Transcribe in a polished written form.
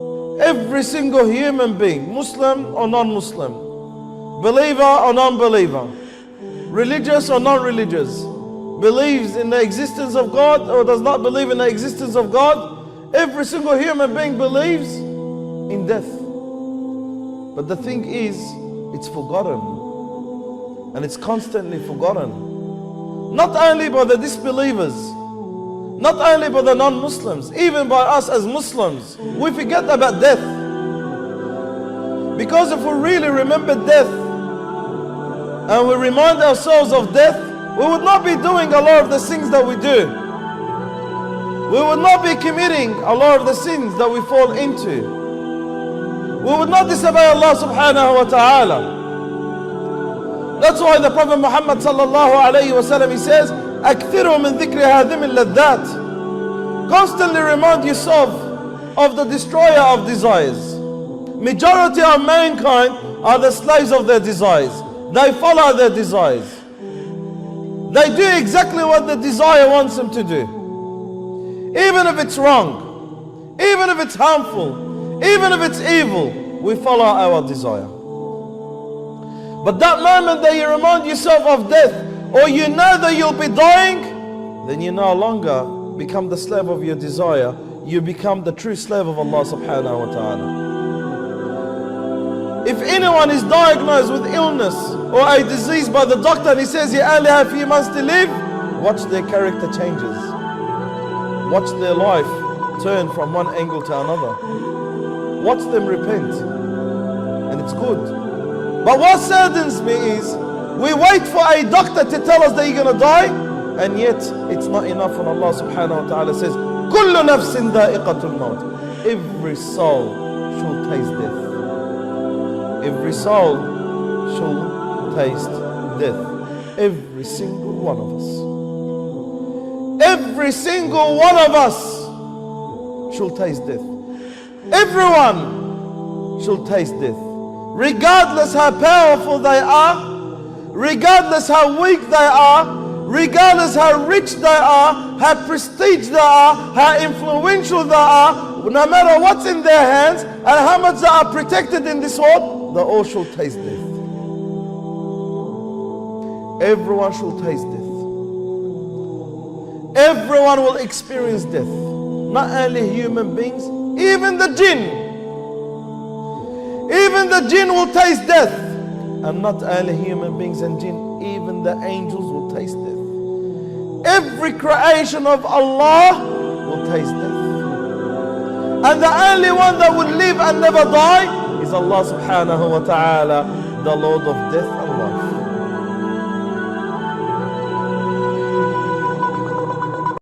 Every single human being, Muslim or non-Muslim, believer or non-believer, religious or non-religious, believes in the existence of God or does not believe in the existence of God, every single human being believes in death. But the thing is, it's forgotten. And it's constantly forgotten. Not only by the disbelievers, not only by the non-Muslims, even by us as Muslims, we forget about death. Because if we really remember death and we remind ourselves of death, we would not be doing a lot of the things that we do. We would not be committing a lot of the sins that we fall into. We would not disobey Allah subhanahu wa ta'ala. That's why the Prophet Muhammad sallallahu alayhi wa sallam, he says, أكثروا من ذكر هذه اللذات. Constantly remind yourself of the destroyer of desires. Majority of mankind are the slaves of their desires. They follow their desires. They do exactly what the desire wants them to do. Even if it's wrong, even if it's harmful, even if it's evil, we follow our desire. But that moment that you remind yourself of death, or you know that you'll be dying, then you no longer become the slave of your desire. You become the true slave of Allah subhanahu wa ta'ala. If anyone is diagnosed with illness or a disease by the doctor and he says you only have a few months to live, watch their character changes. Watch their life turn from one angle to another. Watch them repent. And it's good. But what saddens me is, we wait for a doctor to tell us that you're going to die, and yet it's not enough when Allah subhanahu wa ta'ala says, كُلُّ نَفْسٍ ذَائِقَةُ الْمَوْتِ. Every soul shall taste death. Every soul shall taste death. Every single one of us. Every single one of us shall taste death. Everyone shall taste death. Regardless how powerful they are, regardless how weak they are, regardless how rich they are, how prestige they are, how influential they are, no matter what's in their hands and how much they are protected in this world, they all shall taste death. Everyone shall taste death. Everyone will experience death. Not only human beings, even the jinn. Even the jinn will taste death. And not only human beings and jinn, even the angels will taste death. Every creation of Allah will taste death. And the only one that will live and never die is Allah subhanahu wa ta'ala, the Lord of death and life.